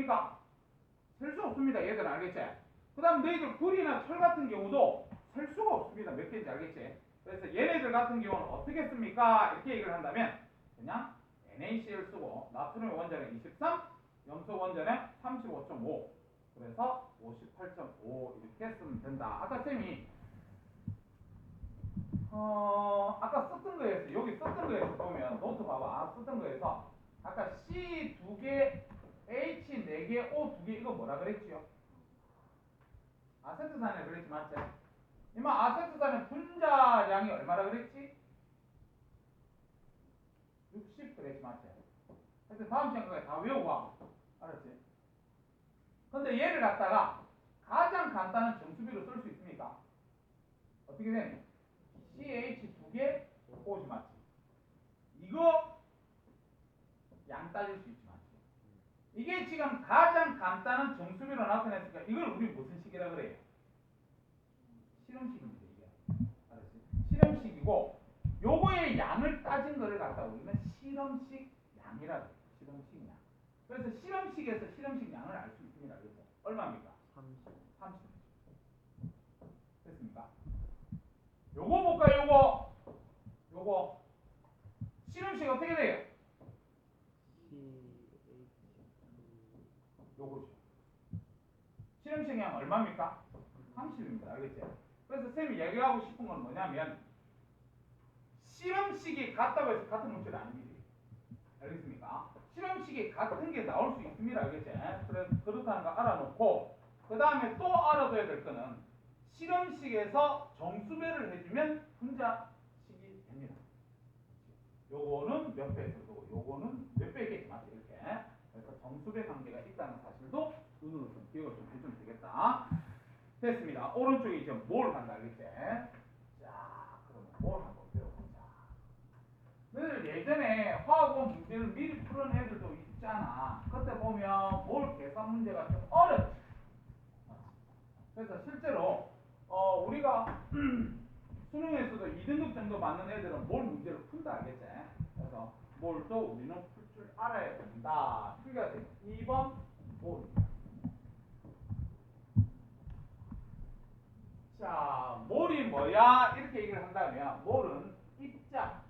있습니까? 셀 수 없습니다. 얘들은 알겠지? 그 다음 너희들 구리나 철 같은 경우도 셀 수가 없습니다. 몇 개인지 알겠지? 그래서 얘네들 같은 경우는 어떻게 씁니까? 이렇게 얘기를 한다면 그냥 NaCl 쓰고 나트륨 원자력 23, 염소 원자력 35.5 그래서 58.5 이렇게 쓰면 된다. 아까 쌤이 아까 썼던 거에서 여기 썼던 거에서 보면 노트 봐봐. 썼던 거에서 아까 C 2개, H 4개, O 2개 이거 뭐라 그랬지요? 아세트산에 그랬지 맞지? 이마 아세트산의 분자량이 얼마라 그랬지? 60 그랬지 맞지? 그래서 다음 시간까지 다 외우고 와. 알았지? 근데 얘를 갖다가 가장 간단한 정수비로 쓸 수 있습니까? 어떻게 되니? CH 2개, OC 맞지? 이거 양 따질 수 있지 맞지? 이게 지금 가장 간단한 정수비로 나타냈으니까 이걸 우리 무슨 식이라 그래요? 실험식입니다. 이게. 알았지? 실험식이고 요거의 양을 따진 거를 갖다 우리는 실험식 양이라고 해요. 실험식 양. 그래서 실험식에서 실험식 양을 알 수 있습니다. 그래서 얼마입니까? 30. 됐습니까? 요거 볼까요? 요거 실험식 어떻게 돼요? 요거죠. 실험식 양 얼마입니까? 30입니다. 알겠지? 그래서 쌤이 얘기하고 싶은 건 뭐냐면 실험식이 같다고 해서 같은 문제는 아닙니다. 알겠습니까? 실험식이 같은 게 나올 수 있습니다. 알겠지? 그래서 그렇다는 거 알아놓고 그 다음에 또 알아둬야 될 거는 실험식에서 정수배를 해주면 분자식이 됩니다. 요거는 몇 배 정도, 요거는 몇 배겠지 맞지? 이렇게. 그래서 정수배 관계가 있다는 사실도 눈으로 좀 기억을 좀 해주면 되겠다. 됐습니다. 오른쪽에 이제 뭘 한다 알겠지? 자, 그러면 뭘 한번 배워보자. 늘 예전에 화학원 문제를 미리 푸는 애들도 있잖아. 그때 보면 뭘 계산 문제가 좀 어렵지. 그래서 실제로 우리가 수능에서도 2등급 정도 받는 애들은 뭘 문제를 푼다 알겠지? 그래서 뭘도 우리는 풀 줄 알아야 된다. 풀기가 돼. 2번 뭘. 자, 몰이 뭐야? 이렇게 얘기를 한다면 몰은 입자,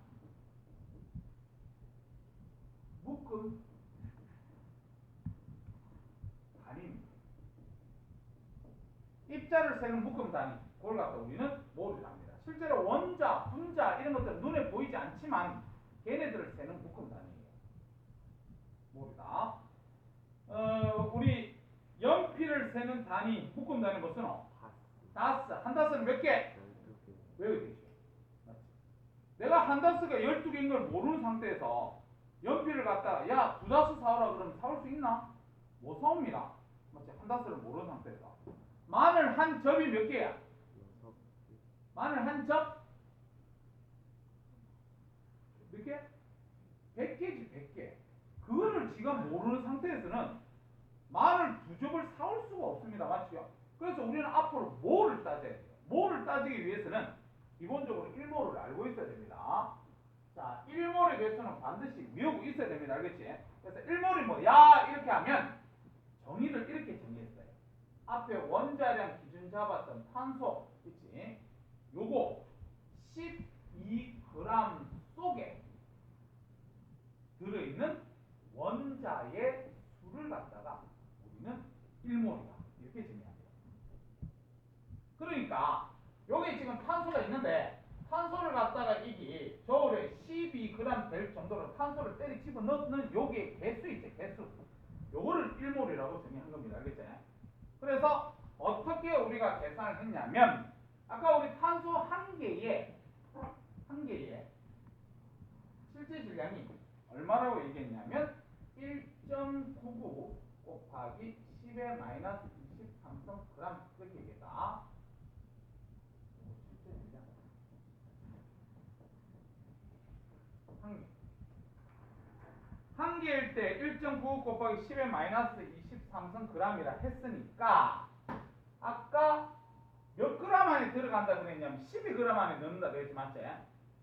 묶음, 단위입니다. 입자를 세는 묶음 단위, 그걸 갖다 우리는 몰이라고 합니다. 실제로 원자, 분자 이런 것들은 눈에 보이지 않지만 걔네들을 세는 묶음 단위예요. 몰이다. 우리 연필을 세는 단위, 묶음 단위 뭐 쓰노? 다스. 한 다스는 몇 개? 외워야 되죠. 내가 한 다스가 12개인 걸 모르는 상태에서 연필을 갖다가 야, 2다스 사오라 그러면 사올 수 있나? 못 사옵니다. 맞지? 한 다스를 모르는 상태에서. 마늘 한 접이 몇 개야? 마늘 한 접? 몇 개? 100개지, 100개. 그거를 지금 모르는 상태에서는 마늘 2접을 사올 수가 없습니다. 맞죠? 그래서 우리는 앞으로 몰을 따져야 돼요. 몰을 따지기 위해서는 기본적으로 1몰을 알고 있어야 됩니다. 자, 1몰에 대해서는 반드시 외우고 있어야 됩니다. 알겠지? 그래서 1몰이 뭐야? 이렇게 하면 정의를 이렇게 정의했어요. 앞에 원자량 기준 잡았던 탄소 있지? 요거 12g 속에 들어있는 원자의 수를 갖다가 우리는 1몰이다. 이렇게 정의합니다. 그러니까 여기 지금 탄소가 있는데 탄소를 갖다가 이게 저울에 12g 될 정도로 탄소를 때리 집어 넣는 요게 개수 있죠. 개수. 요거를 1몰이라고 정의한 겁니다. 알겠지? 그래서 어떻게 우리가 계산을 했냐면 아까 우리 탄소 한 개의 실제 질량이 얼마라고 얘기했냐면 1.99 곱하기 10의 마이너스 23g 이렇게 얘기했다. 실제 질량 한 개일 때 1.99 곱하기 10의 마이너스 23g이라 했으니까 아까 몇 g 안에 들어간다 그랬냐면 12g 안에 넣는다 그랬지 맞지?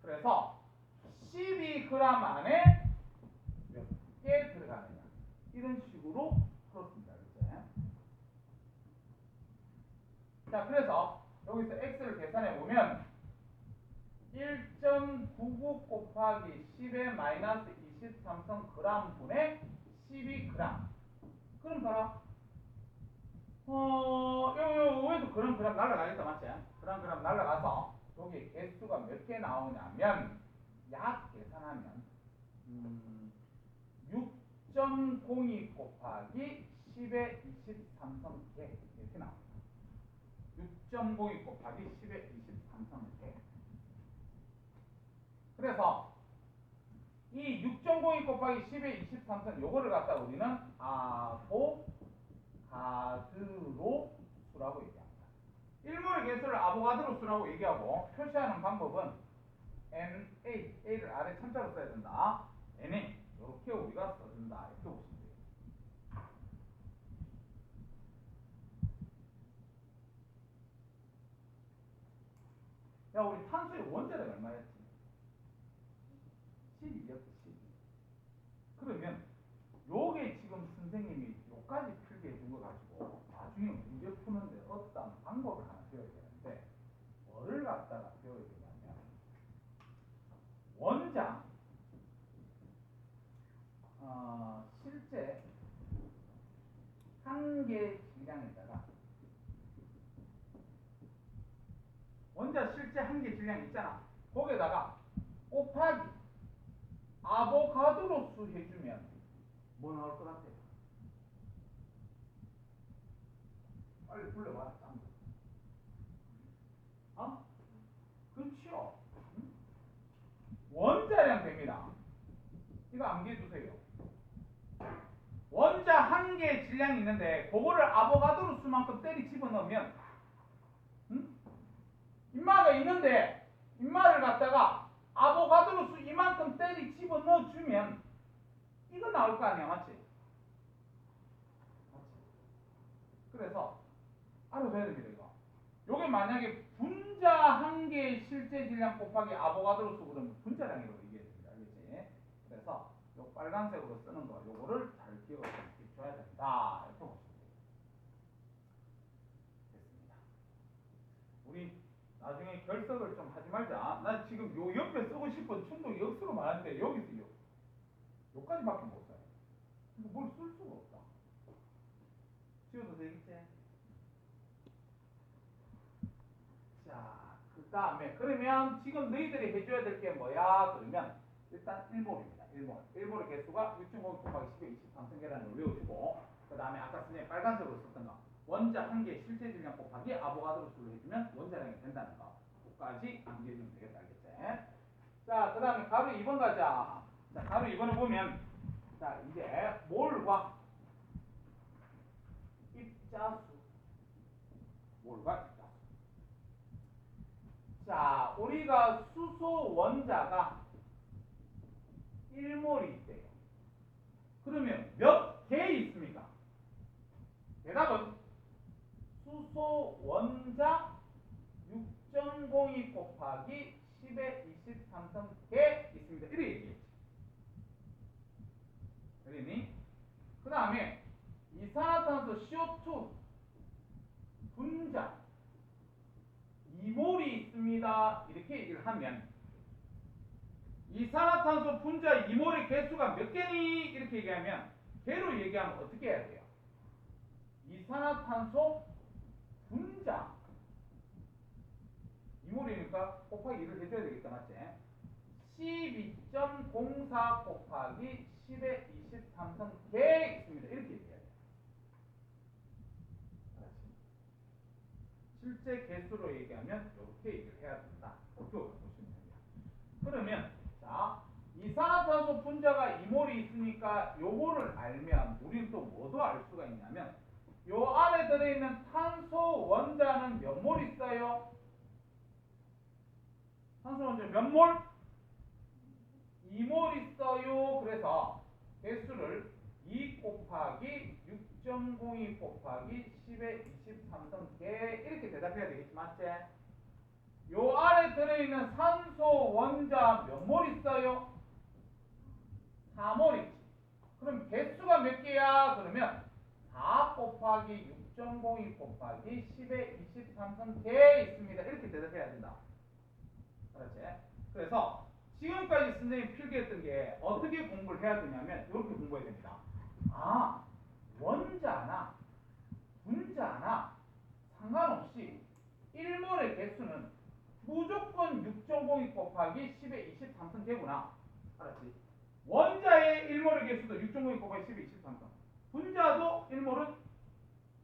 그래서 12g 안에 몇 개 들어가느냐 이런 식으로 풀었습니다. 곱하기 10의 마이너스 23성 그램 분의 12g. 그럼 봐라. 여기도 그램 날라가겠다, 맞지? 그램 날라가서 여기 개수가 몇 개 나오냐면 약 계산하면 6.02 곱하기 10의 23성 개 이렇게 나옵니다. 6.02 곱하기 10의 23성 개. 그래서 이 6.02 곱하기 10의 23성 요거를 갖다 우리는 아보가드로 수라고 얘기합니다. 일몰의 개수를 아보가드로 수라고 얘기하고 표시하는 방법은 NA, A를 아래 참자로 써야 된다. NA 이렇게 우리가 써준다. 이렇게 보시면 돼요. 야, 우리 탄소의 원자력 얼마였지? 12였지. 12. 그러면 요게 지금 선생님이 요까지 풀게 해준 거 가지고 나중에 문제 푸는데 어떤 방법을 하나 배워야 되는데 뭐를 갖다가 배워야 되냐면 원자 실제 한 개 질량에다가 원자 실제 한 개 질량 있잖아. 거기에다가 곱하기 아보가드로 수 해주면 뭐 나올 것 같아? 빨리 불러봐. 그렇죠. 원자량 됩니다. 이거 암기해 두세요. 원자 한 개의 질량이 있는데 그거를 아보가드로 수만큼 때리 집어넣으면 인마가 있는데 인마를 갖다가 아보가드로 수 이만큼 때리 집어넣어주면 이거 나올 거 아니야, 맞지? 그래서 알아둬야 됩니다. 이거 요게 만약에 분자 한 개의 실제 질량 곱하기 아보가드로 수 그러면 분자량이라고 얘기해야 됩니다. 알겠지? 그래서 요 빨간색으로 쓰는 거 요거를 잘 기억을 해줘야 된다. 이렇게 보시면 돼요. 됐습니다. 우리 나중에 결석을 좀 하지 말자. 나 지금 요 옆에 쓰고 싶은 충동 역수로 많은데 여기서 요까지밖에 못 써요. 이거 뭘 쓸 수가 없다. 지워도 되겠지? 자, 그 다음에 그러면 지금 너희들이 해줘야 될 게 뭐야? 그러면 일단 1몰입니다. 1몰의 개수가 6.5 곱하기 10의 23승계라는 걸 외워주고 그 다음에 아까 선생님 빨간색으로 썼던 거 원자 한 개 실제 질량 곱하기 아보가드로 수로 해주면 원자량이 된다는 거 그거까지 암기해주면 되겠다. 알겠지? 자, 그 다음에 가로 2번 가자. 자, 가로 2번을 보면 자, 이제 몰과 입자수 몰과 입자수. 자, 우리가 수소 원자가 1몰이 있대요. 그러면 몇 개 있습니까? 대답은 수소 원자 6.02 곱하기 10의 23성 개 있습니다. 이렇게 얘기했지. 그러니? 그 다음에 이산화탄소 CO2 분자 2몰이 있습니다. 이렇게 얘기를 하면 이산화탄소 분자 2몰의 개수가 몇 개니? 이렇게 얘기하면 개로 얘기하면 어떻게 해야 돼요? 이산화탄소 분자 2몰이니까 곱하기 1을 해줘야 되겠다. 맞지? 12.04 곱하기 10의 23성 개 있습니다. 이렇게 얘기해야 돼요. 실제 개수로 얘기하면 이렇게 얘기를 해야 된다. 이렇게 보시면 됩니다. 그러면 자, 이산화탄소 분자가 2몰이 있으니까 요거를 알면 우리는 또 뭐도 알 수가 있냐면 요 안에 들어있는 탄소 원자는 몇 몰 있어요? 탄소 원자 몇 몰? 2몰 있어요. 그래서 개수를 2 곱하기 6.02 곱하기 10의 23성 개 이렇게 대답해야 되겠지. 맞지? 요 안에 들어있는 산소 원자 몇 몰 있어요? 4몰 있지. 그럼 개수가 몇 개야? 그러면 4 곱하기 6.02 곱하기 10의 23성 개 있습니다. 이렇게 대답해야 된다. 그렇지? 그래서 지금까지 선생님이 필기했던 게 어떻게 공부를 해야 되냐면 이렇게 공부해야 됩니다. 아, 원자나 분자나 상관없이 1몰의 개수는 무조건 6.02 곱하기 10의 23성 개구나. 알았지? 원자의 1몰의 개수도 6.02 곱하기 10의 23성. 분자도 1몰은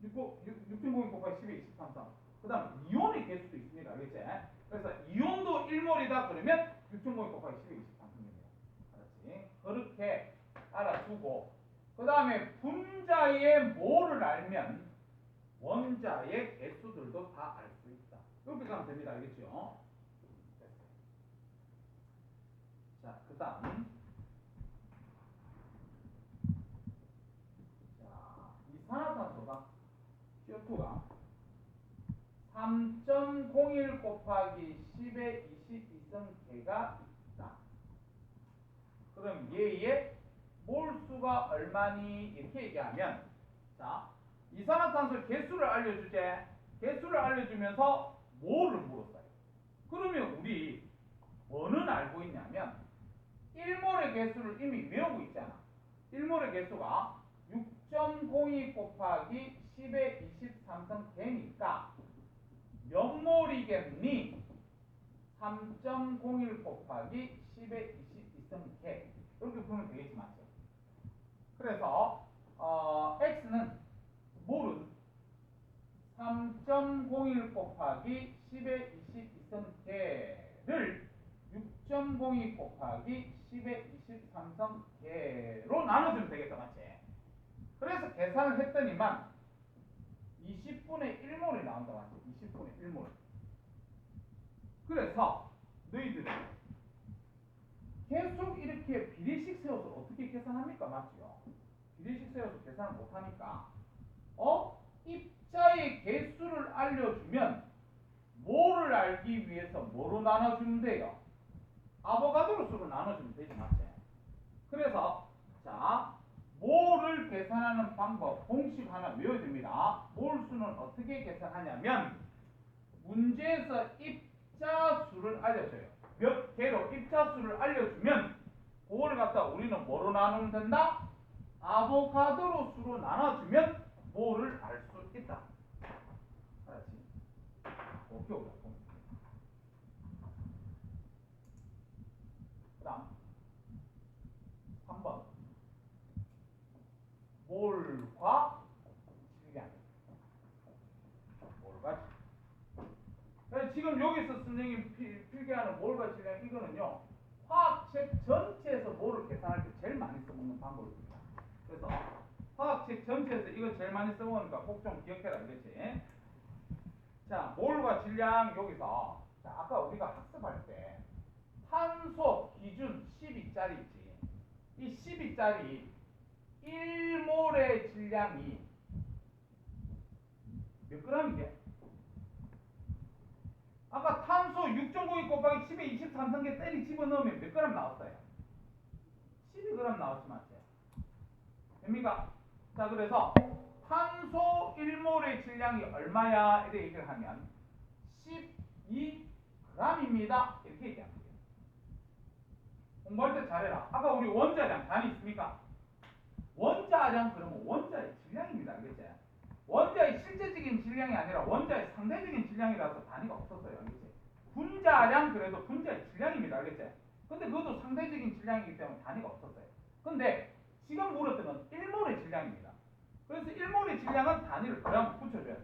6.02 곱하기 10의 23성. 그 다음 이온의 개수도 있습니다. 알겠지? 그래서 이온도 1몰이다 그러면 6.02 곱하기 10의 23성입니다. 알았지? 그렇게 알아두고 그 다음에 분자의 몰을 알면 원자의 개수들도 다 알 수 있다. 이렇게 가면 됩니다. 알겠죠? 자, 그 다음 이산화탄소가 CO2가 3.01 곱하기 10의 22성계가 있다. 그럼 얘의 몰수가 얼마니? 이렇게 얘기하면 자, 이산화탄소 개수를 알려주제. 개수를 알려주면서 몰을 물었어요. 그러면 우리 뭐는 알고 있냐면 1몰의 개수를 이미 외우고 있잖아. 1몰의 개수가 6.02 곱하기 10의 23성 개니까 몇 몰이겠니? 3.01 곱하기 10의 22성 개. 이렇게 보면 되겠지, 맞죠? 그래서 x는 몰은 3.01 곱하기 10의 22성 개를 6.02 곱하기 10의 23성 개로 나눠주면 되겠다, 맞지? 그래서 계산을 했더니만 20분의 1몰이 나온다, 맞지? 20분의 1몰. 그래서 너희들은 계속 이렇게 비례식 세워서 어떻게 계산합니까? 맞죠? 비례식 세워서 계산을 못하니까 입자의 개수를 알려주면 뭐를 알기 위해서 뭐로 나눠주면 돼요? 아보가드로 수로 나눠주면 되지, 맞지? 그래서 자, 몰을 계산하는 방법, 공식 하나 외워야 됩니다. 몰수는 어떻게 계산하냐면 문제에서 입자 수를 알려줘요. 몇 개로 입자 수를 알려주면 그걸 갖다 우리는 뭐로 나누면 된다? 아보가드로 수로 나눠주면 몰을 알 수 있다. 알았지? 오케이, 오케이. 그 다음 3번 몰과 질량. 몰과 질량. 지금 여기서 선생님 필기하는 몰과 질량 이거는요 화학책 전체에서 몰을 계산할 때 제일 많이 써먹는 방법입니다. 그래서 화학책 전체에서 이거 제일 많이 써먹으니까 꼭 좀 기억해라, 알겠지? 자, 몰과 질량 여기서 자, 아까 우리가 학습할 때 탄소 기준 12짜리 있지. 이 12짜리 1몰의 질량이 몇 g이게? 아까 탄소 6.02 곱하기 10의 23성계 때리 집어넣으면 몇 g 나왔어요? 12g 나왔지, 맞지? 됩니까? 자, 그래서 탄소 1몰의 질량이 얼마야? 이렇게 얘기를 하면 12g입니다. 이렇게 얘기하면 돼요. 공부할 때 잘해라. 아까 우리 원자량 단위 있습니까? 원자량 그러면 원자의 질량입니다. 알겠지? 원자의 실제적인 질량이 아니라 원자의 상대적인 질량이라서 단위가 없었어요. 알겠지? 분자량 그래도 분자의 질량입니다. 알겠지? 근데 그것도 상대적인 질량이기 때문에 단위가 없었어요. 근데 지금 물었던 건 1몰의 질량입니다. 그래서 1몰의 질량은 단위를 그냥 붙여줘야 돼.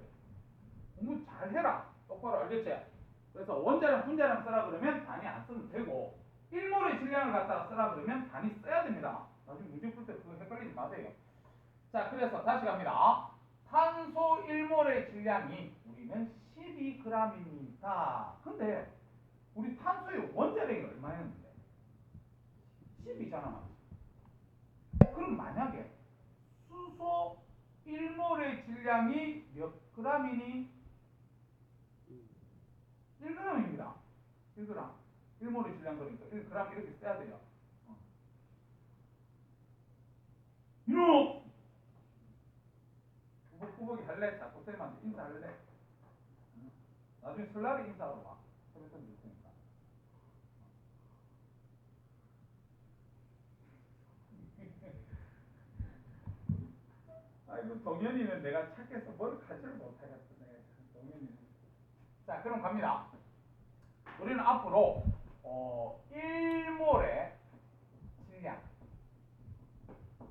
공부 잘해라. 똑바로 알겠지? 그래서 원자량 분자량 쓰라 그러면 단위 안 쓰면 되고 1몰의 질량을 갖다가 쓰라 그러면 단위 써야 됩니다. 나중에 문제 풀 때 그거 헷갈리지 마세요. 자, 그래서 다시 갑니다. 탄소 1몰의 질량이 우리는 12g입니다. 근데 우리 탄소의 원자량이 얼마였는데? 10이잖아. 그럼 만약에 수소 1몰의 질량이 몇 g이니? 1g입니다. 1g. 1몰의 질량 그러니까 1g 이렇게 써야 돼요. 이놈! 꾸벅꾸벅이 할래? 자꾸 쌤한테 인사할래? 나중에 설날에 인사하러 와. 그래서 줄 테니까. 동현이는 내가 착해서 뭘 가지를 못하겠어. 내가 동현이는. 자, 그럼 갑니다. 우리는 앞으로 1몰의 질량,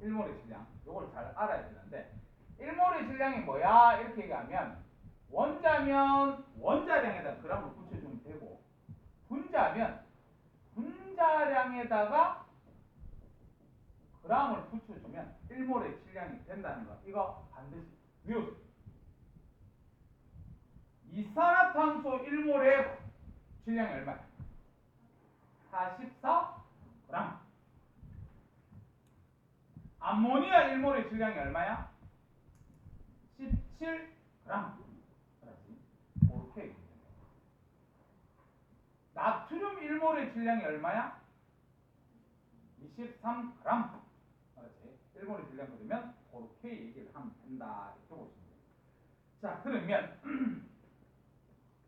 1몰의 질량, 이걸 잘 알아야 되는데 1몰의 질량이 뭐야? 이렇게 얘기하면 원자면 원자량에다 그램을 붙여주면 되고 분자면 분자량에다가 그램을 붙여주면 1몰의 질량이 된다는 거. 이거 반드시 외우세요. 이산화탄소 1몰의 질량이 얼마야? 44g. 암모니아 1몰의 질량이 얼마야? 17g. 그렇지? 그렇게. 나트륨 1몰의 질량이 얼마야? 23g. 그렇지? 1몰의 질량 그러면 그렇게 얘기를 하면 된다. 이렇게 보시면 돼요. 자, 그러면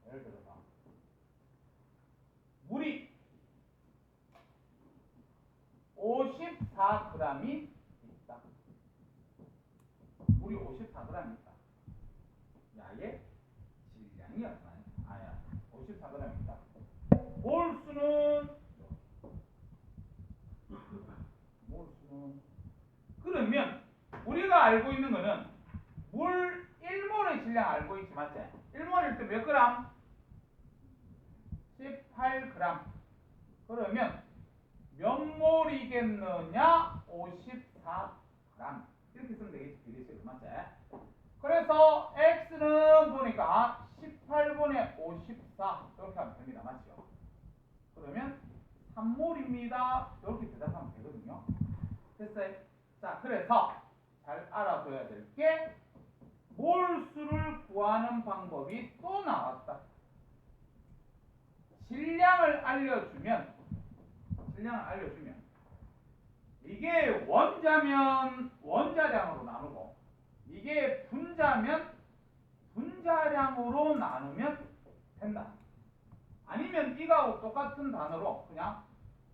예를 들어서 물이 54g이 있다. 물이 54g이 있다. 야의 질량이 얼마냐? 아야, 54g 있다. 몰수는 그러면 우리가 알고 있는 거는 물 1몰의 질량 알고 있지, 맞지? 1몰일 때 몇 그램? 18g. 그러면 몇 몰이겠느냐? 54g. 이렇게 쓰면 되겠지, 비례식으로, 맞지? 그래서 x는 보니까 18분의 54 이렇게 하면 됩니다, 맞죠? 그러면 3몰입니다. 이렇게 대답하면 되거든요. 됐어요? 자, 그래서 잘 알아둬야 될 게 몰수를 구하는 방법이 또 나왔다. 질량을 알려주면 이게 원자면 원자량으로 나누고 이게 분자면 분자량으로 나누면 된다. 아니면 이거하고 똑같은 단어로 그냥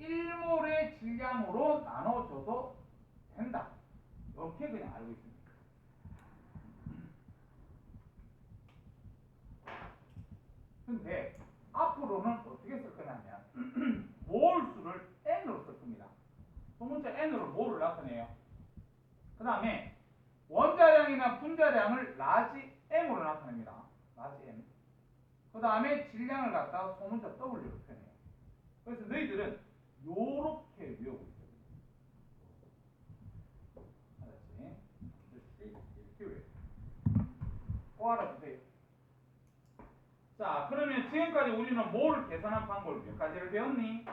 1몰의 질량으로 나눠줘도 된다. 이렇게 그냥 알고 있습니다. 근데 앞으로는 어떻게 쓸 거냐면 몰수를 n으로 쓸 겁니다. 소문자 n으로 몰을 나타내요. 그 다음에 원자량이나 분자량을 라지 m으로 나타냅니다. 라지 m. 그 다음에 질량을 갖다가 소문자 w로 표현해요. 그래서 너희들은 요렇게 외우고 있어요. 알았지? 이렇게 외워요. 꼭 알아두세요. 자, 그러면 지금까지 우리는 몰 계산한 방법을 몇 가지를 배웠니?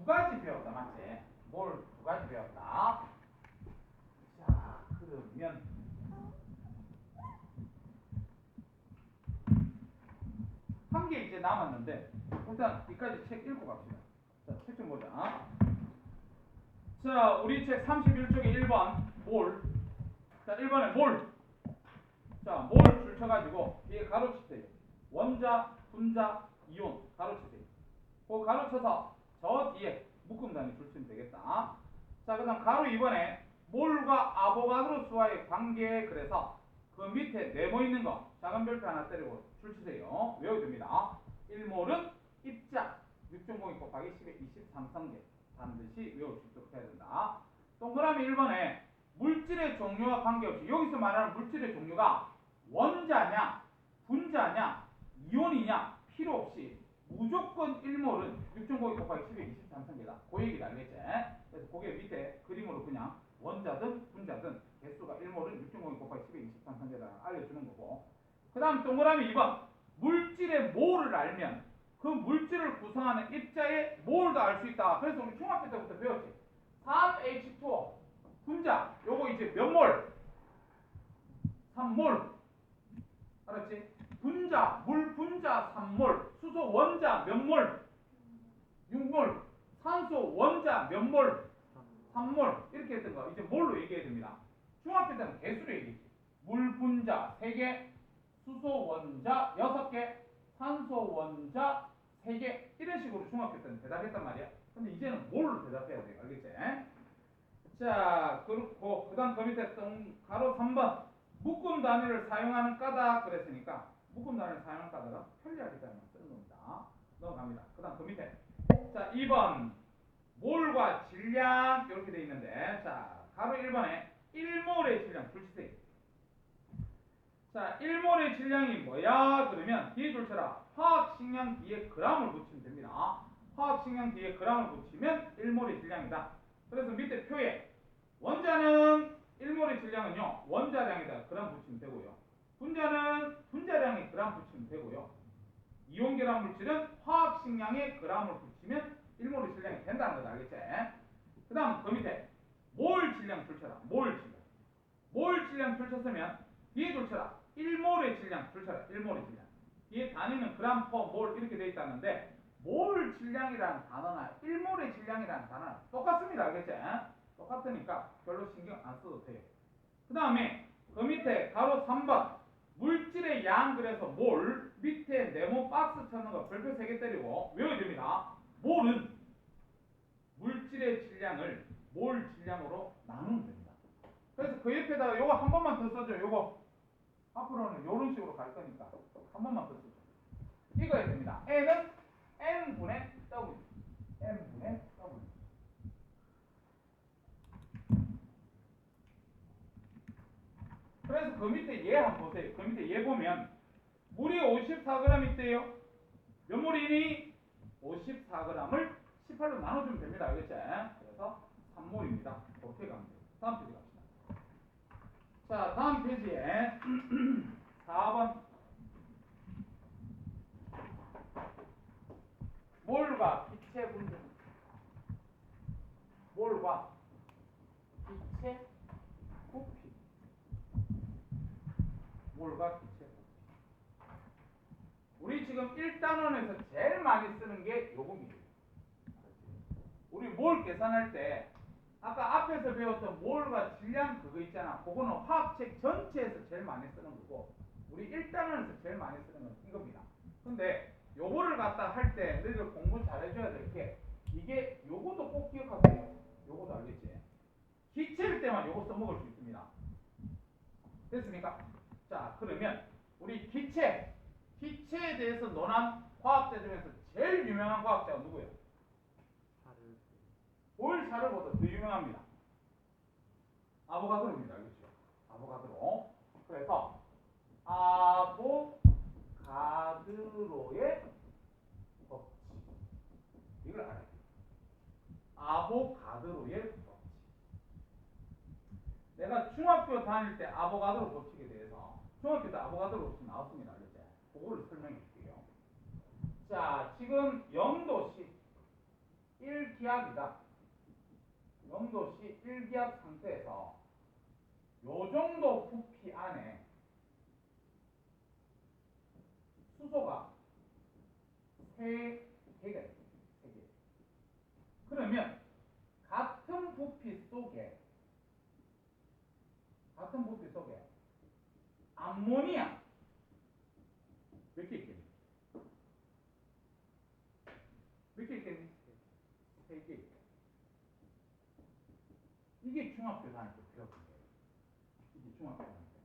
2가지 배웠다, 맞지? 몰 2가지 배웠다. 자, 그러면 한 개 이제 남았는데 일단 이까지 책 읽고 갑시다. 자, 책 좀 보자. 자, 우리 책 31쪽에 1번 몰. 자, 1번에 몰. 자, 몰 줄 쳐가지고 뒤에 가로치세요. 원자, 분자, 이온 가로치세요. 그 가로쳐서 저 뒤에 묶음 단위 줄 치면 되겠다. 자, 그 다음 가로 2번에 몰과 아보가드로수와의 관계. 그래서 그 밑에 네모 있는 거 작은 별표 하나 때리고 줄 치세요. 외워줍니다. 1몰은 입자 6.02 곱하기 10의 23성계 반드시 외울 수 있도록 해야 된다. 동그라미 1번에 물질의 종류와 관계없이 여기서 말하는 물질의 종류가 원자냐 분자냐 이온이냐 필요 없이 무조건 1몰은 6.02 곱하기 10의 23성계다. 그 얘기를 알겠지? 그래서 그게 밑에 그림으로 그냥 원자든 분자든 개수가 1몰은 6.02 곱하기 10의 23성계다 알려주는 거고, 그 다음 동그라미 2번 물질의 몰을 알면 그 물질을 구성하는 입자의 몰도 알 수 있다. 그래서 우리 중학교 때부터 배웠지. 3H2O 분자 요거 이제 몇 몰? 3몰. 알았지? 분자 물 분자 3몰. 수소 원자 몇 몰? 6몰. 산소 원자 몇 몰? 3몰. 이렇게 했던 거 이제 몰로 얘기해야 됩니다. 중학교 때는 개수로 얘기했지. 물 분자 3개, 수소 원자 6개, 산소 원자 3개. 이런 식으로 중학교 때는 대답했단 말이야. 근데 이제는 몰로 대답해야 돼. 알겠지? 자, 그렇고 그다음 그 밑에 가로 3번 묶음 단위를 사용하는 까닭 그랬으니까 묶음 단위를 사용하는 까닭은 편리하기 때문에 쓰는 겁니다. 넘어갑니다. 그다음 그 밑에 자 2번 몰과 질량 이렇게 돼 있는데 자 가로 1번에 1몰의 질량 불치세요. 자 1몰의 질량이 뭐야? 그러면 뒤에 줄쳐라 화학식량 뒤에 g을 붙이면 됩니다. 화학식량 뒤에 g을 붙이면 1몰의 질량이다. 그래서 밑에 표에 원자는 1몰의 질량은요 원자량에다 그램 붙이면 되고요. 분자는 분자량에 그램 붙이면 되고요. 이온결합 물질은 화학식량에 g을 붙이면 1몰의 질량이 된다는 거 알겠지? 그 다음 그 밑에 몰 질량 줄쳐라. 몰 질량 줄쳤으면 뒤에 줄쳐라 1몰의 질량 줄쳐라. 1몰의 질량 뒤에 단위는 그램 퍼 몰 이렇게 돼 있다는데 몰 질량이라는 단어나 1몰의 질량이라는 단어는 똑같습니다. 알겠지? 똑같으니까 별로 신경 안 써도 돼요. 그 다음에 그 밑에 가로 3번 물질의 양 그래서 몰 밑에 네모 박스 찾는 거 별표 3개 때리고 외워야 됩니다. 몰은 물질의 질량을 몰 질량으로 나누면 됩니다. 그래서 그 옆에다가 요거 한 번만 더 써줘. 요거 앞으로는 요런 식으로 갈 거니까 한 번만 더 써줘. 이거야 됩니다. N은 N분의 W N분의 W. 그래서 그 밑에 얘 한번 보세요. 그 밑에 얘 보면 물이 54g 있대요. 몇 몰이니? 54g을 18로 나눠주면 됩니다. 알겠지? 그래서 3몰입니다. 그렇게 가면 돼요. 다음 페이지 갑시다. 자, 다음 페이지에 4번 몰과 기체 분자. 몰과 기체 부피. 몰과 기체 부피. 우리 지금 1단원에서 제일 많이 쓰는 게 요겁니다. 우리 몰 계산할 때 아까 앞에서 배웠던 몰과 질량 그거 있잖아. 그거는 화학책 전체에서 제일 많이 쓰는 거고 우리 1단원에서 제일 많이 쓰는 건 이겁니다. 근데 요거를 갖다 할 때 너희들 공부 잘해줘야 될 게 이게 요거도 꼭 기억하세요. 요거도 알겠지? 기체일 때만 요거 써먹을 수 있습니다. 됐습니까? 자, 그러면 우리 기체에 대해서 논한 과학자 중에서 제일 유명한 과학자가 누구예요? 볼샤르보다 더 유명합니다. 아보가드로입니다. 알겠죠? 아보가드로. 그래서 아보가드로의 법칙. 이걸 알아야 돼요. 아보가드로의 법칙. 내가 중학교 다닐 때 아보가드로 법칙에 대해서 중학교 때 아보가드로 법칙 나왔습니다. 알겠죠? 그거를 설명해 줄게요. 자, 지금 0도씨 1기압이다. 0도씨 1기압 상태에서 요 정도 부피 안에 수소가 3개가 있습니다. 3개. 그러면 같은 부피 속에 암모니아 몇 개 있겠니? 몇 개 있겠니? 3개 있겠니? 이게 중학교 다닐 때 배웠던 거예요. 이게 중학교 다닐 때.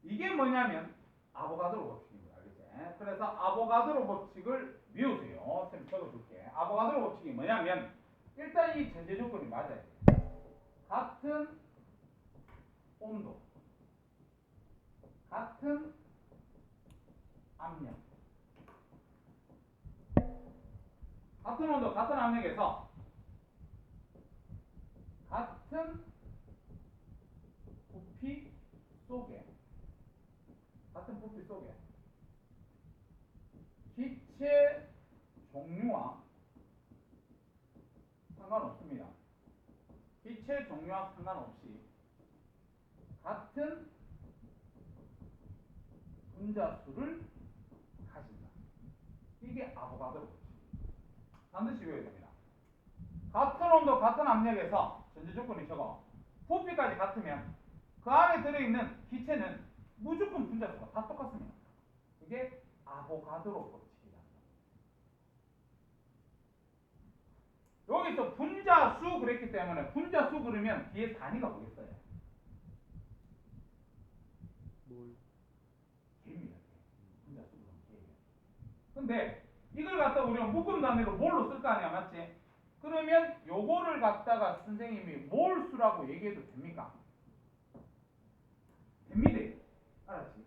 이게 뭐냐면 아보가드로 법칙입니다. 알겠지? 그래서 아보가드로 법칙을 외우세요. 쌤 적어줄게. 아보가드로 법칙이 뭐냐면 일단 이 전제 조건이 맞아야 돼요. 같은 온도, 같은 압력, 같은 온도, 같은 압력에서 같은 부피 속에 기체 종류와 상관없습니다. 기체 종류와 상관없이 같은 분자수를 가진다. 이게 아보가드로 법칙. 반드시 외워야 됩니다. 같은 온도, 같은 압력에서 전제 조건이 저거 부피까지 같으면 그 안에 들어있는 기체는 무조건 분자수가 다 똑같습니다. 이게 아보가드로 법칙이다. 여기서 분자수 그랬기 때문에 분자수 그러면 뒤에 단위가 뭐겠어요? 개입니다. 분자수 그러면 개예요. 근데 이걸 갖다 우리가 묶음 단위로 몰로 쓸 거 아니야, 맞지? 그러면 요거를 갖다가 선생님이 몰수라고 얘기해도 됩니까? 됩니다. 알았지?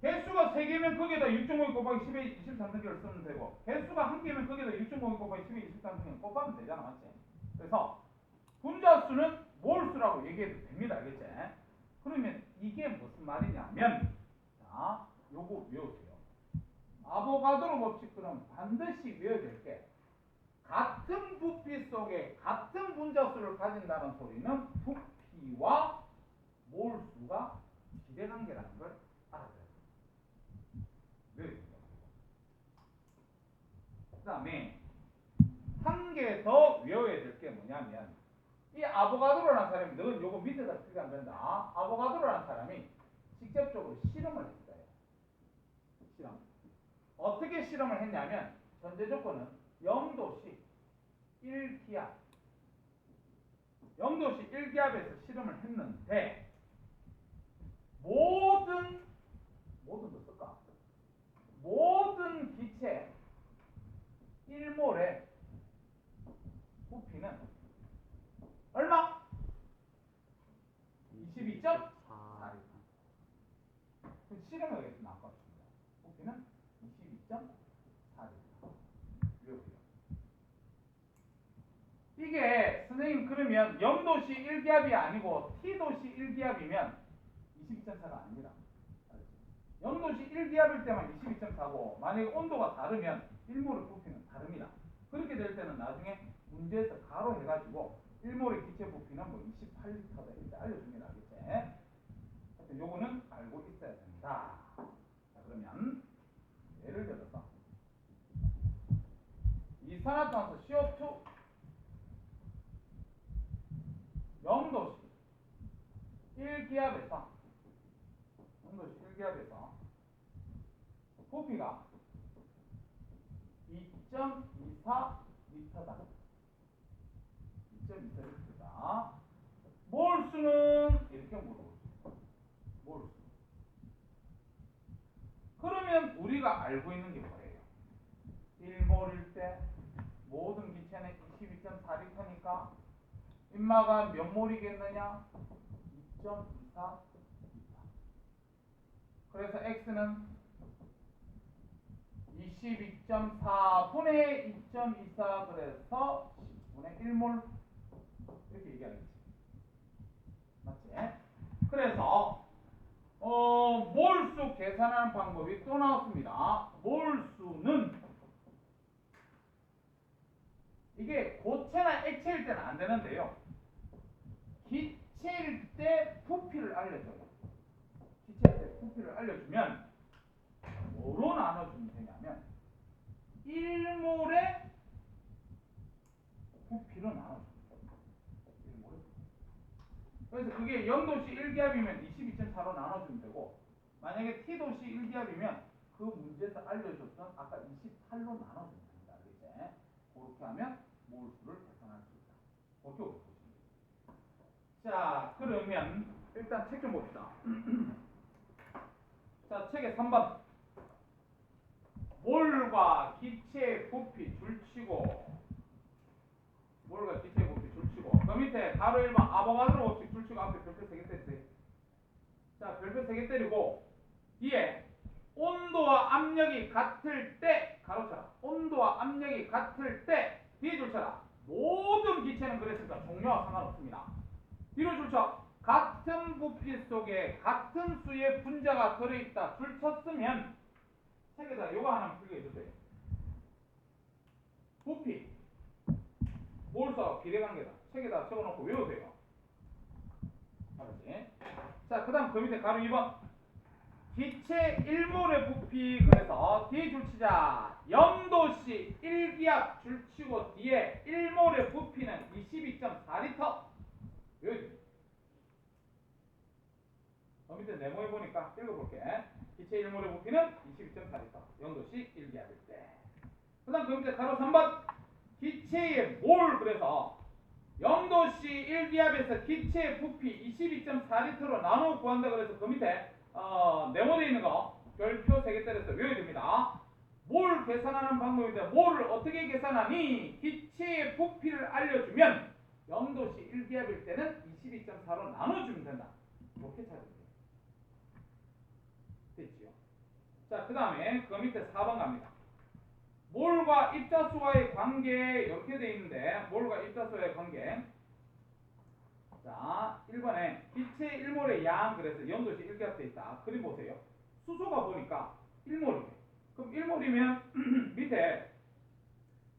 개수가 3개면 거기에다 6.5 곱하기 10의 23등기를 쓰면 되고, 개수가 1개면 거기에다 6.5 곱하기 10의 23등기를 곱하면 되잖아, 맞지? 그래서 분자수는 몰수라고 얘기해도 됩니다, 알겠지? 그러면 이게 무슨 말이냐면, 자, 요거 외우세요. 아보가드로 법칙 그럼 반드시 외워야 될 게, 같은 부피 속에 같은 분자수를 가진다는 소리는 부피와 몰수가 비례관계라는 걸 알아둬야 돼요. 그 다음에 한 개 더 외워야 될 게 뭐냐면, 이 아보가드로라는 사람이, 너는 요거 밑에다 쓰게 안 된다. 아보가드로라는 사람이 직접적으로 실험을 했어요. 실험. 어떻게 실험을 했냐면, 전제 조건은 0도씩 1기압, 0도씩 1기압에서 실험을 했는데, 모든 거 쓸까? 모든 기체 1몰의 부피는 얼마? 22.4리터. 실험을 하겠습니다. 나왔습니다. 부피는 22.4리터. 이게 선생님 그러면 0도씨 1기압이 아니고 T도씨 1기압이면 22.4가 아닙니다. 0도씨 1기압일 때만 22.4고, 만약에 온도가 다르면 1몰의 부피는 다릅니다. 그렇게 될 때는 나중에 문제에서 가로 해가지고 1몰의 기체 부피는 뭐 28리터다 이렇게 알려줍니다. 알겠지? 하여튼 요거는 알고 있어야 됩니다. 자, 그러면 예를 들어서 이산화탄소 CO2 0도씨 1기압에서 부피가 2.24리터다. 2.24리터다. 몰수는 이렇게 물어보죠. 몰수. 그러면 우리가 알고 있는 게 뭐예요? 1몰일 때 모든 기체는 22.4리터니까 인마가 몇 몰이겠느냐? 2.24리터. 그래서 X는 22.4분의 2.24, 그래서 10분의 1몰 이렇게 얘기하겠지. 맞지? 그래서 몰수 계산하는 방법이 또 나왔습니다. 몰수는 이게 고체나 액체일 때는 안 되는데요. 기체일 때 부피를 알려줘요. 기체일 때 부피를 알려주면 뭐로 나눠주면 되냐면 1몰의 부피로 나눠줍니다. 1몰의 부피. 그래서 그게 0도씨 1기압이면 22.4로 나눠주면 되고, 만약에 T도씨 1기압이면 그 문제에서 알려줬던 아까 28로 나눠주면 됩니다. 알겠지? 그렇게 하면 몰수를 계산할 수 있다. 그렇게 보시면 됩니다. 자, 그러면 일단 책 좀 봅시다. 자, 책의 3번. 몰과 기체 부피 줄치고, 몰과 기체 부피 줄치고, 그 밑에 가로 1번 아보가드로 법칙 줄치고, 앞에 별표 3개 때리세요. 자, 별표 3개 때리고, 뒤에 온도와 압력이 같을 때, 가로쳐라. 온도와 압력이 같을 때, 뒤에 줄쳐라. 모든 기체는 그랬으니까 종류와 상관없습니다. 뒤로 줄쳐. 같은 부피 속에 같은 수의 분자가 들어있다. 줄쳤으면 책에다 요거 하나만 풀게 해주세요. 부피, 몰수와 비례관계다. 책에다 적어놓고 외우세요. 알았지? 자, 그 다음 그 밑에 가로 2번. 기체 1몰의 부피, 그래서 뒤에 줄치자. 0도씨 1기압 줄치고 뒤에 1몰의 부피는 22.4리터. 외우세요. 그 밑에 네모에 보니까 읽어볼게. 기체 1몰의 부피는 22.4리터. 0도씨 1기압일 때. 그 다음 그 밑에 가로 3번. 기체의 몰 그래서 0도씨 1기압에서 기체의 부피 22.4리터로 나누어 구한다 그래서 그 밑에 네모되어 있는 거 별표 3개 때려서 외워야 됩니다. 몰 계산하는 방법인데 몰을 어떻게 계산하니? 기체의 부피를 알려주면 0도씨 1기압일 때는 22.4로 나눠주면 된다. 이렇게 찾으면 돼요. 됐지요? 자, 그 다음에 그 밑에 4번 갑니다. 몰과 입자수와의 관계 이렇게 돼 있는데 몰과 입자수와의 관계. 자, 1번에 기체 1몰의 양 그래서 0도씨 1기압 돼 있다. 그림 보세요. 수소가 보니까 1몰이에요. 그럼 1몰이면 밑에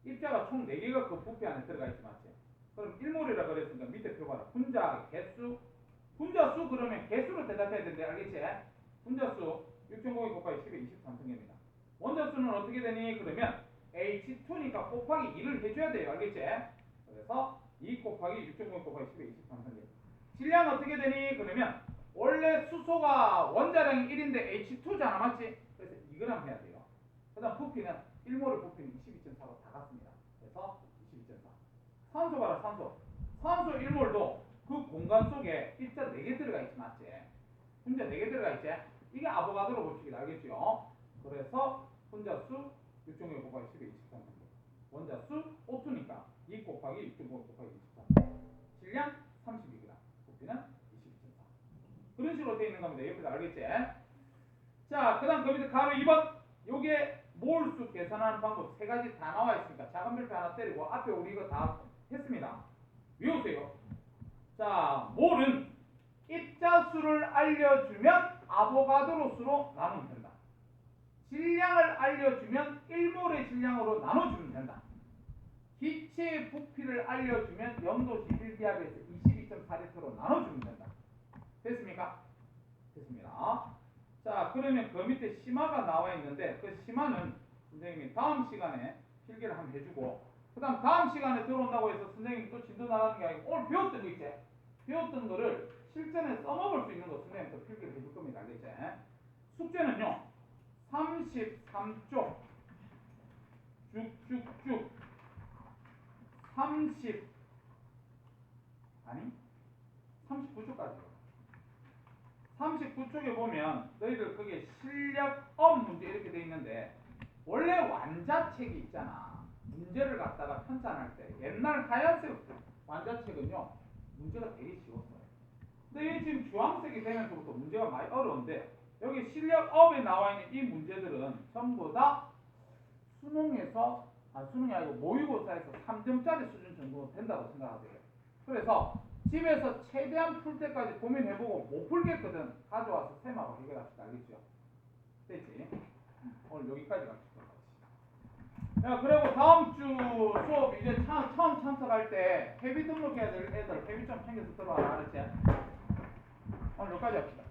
입자가 총 4개가 그 부피 안에 들어가 있지 맞지? 그럼 1몰이라 그랬으니까 밑에 표 봐라. 분자 개수. 분자수 그러면 개수로 대답해야 되는데 알겠지? 분자수 6.52 곱하기 10의 23승계입니다. 원자수는 어떻게 되니? 그러면 H2니까 곱하기 2를 해줘야 돼요. 알겠지? 그래서 2 곱하기 6.52 곱하기 10의 23승계. 질량 어떻게 되니? 그러면 원래 수소가 원자량이 1인데 H2잖아 맞지? 그래서 2g 해야 돼요. 그 다음 부피는 1몰의 부피는 22.4로 다 같습니다. 그래서 22.4. 산소 봐라 산소. 산소 1몰도 그 공간 속에 입자 4개 들어가 있지 맞지? 분자 4개 들어가 있지? 이게 아보가드로 법칙이다 알겠죠? 그래서 분자수 6.5 곱하기 10의 23승계. 원자수 O2니까 2 곱하기 6.5 곱하기 23. 질량 32g. 부피는 22.4. 그런 식으로 되어 있는 겁니다. 옆에서 알겠지? 자, 그 다음 그 밑에 가로 2번. 요게 몰수 계산하는 방법 3가지 다 나와 있으니까 작은 별표 하나 때리고 앞에 우리 이거 다 했습니다. 외우세요. 자, 몰은 입자수를 알려주면 아보가드로 수로 나누면 된다. 질량을 알려주면 1몰의 질량으로 나눠주면 된다. 기체의 부피를 알려주면 0도씨 1기압에서 22.4리터로 나눠주면 된다. 됐습니까? 됐습니다. 자, 그러면 그 밑에 심화가 나와 있는데 그 심화는 선생님이 다음 시간에 필기를 한번 해주고 그 다음 시간에 들어온다고 해서 선생님이 또 진도 나가는 게 아니고 오늘 배웠던 거 있지? 배웠던 거를 실전에 써먹을 수 있는 거 선생님이 또 필기를 해줄 겁니다. 알겠지? 숙제는요 33쪽 쭉쭉쭉 39쪽까지요. 39쪽에 보면 너희들 거기에 실력업 문제 이렇게 돼 있는데 원래 완자책이 있잖아. 문제를 갖다가 편찬할 때 옛날 하얀색 완자책은요 문제가 되게 쉬웠어요. 근데 이 지금 주황색이 되면서부터 문제가 많이 어려운데 여기 실력업에 나와 있는 이 문제들은 전부 다 수능에서 수능이 아니고 모의고사에서 3점짜리 수준 정도 된다고 생각하세요. 그래서 집에서 최대한 풀 때까지 고민해보고 못 풀겠거든 가져와서 쌤하고 해결합시다. 알겠죠? 됐지? 오늘 여기까지 갑시다. 야, 그리고 다음 주 수업 이제 처음 참석할 때 회비 등록해야 될 애들 회비 좀 챙겨서 들어와라. 알았지? 오늘 여기까지 합시다.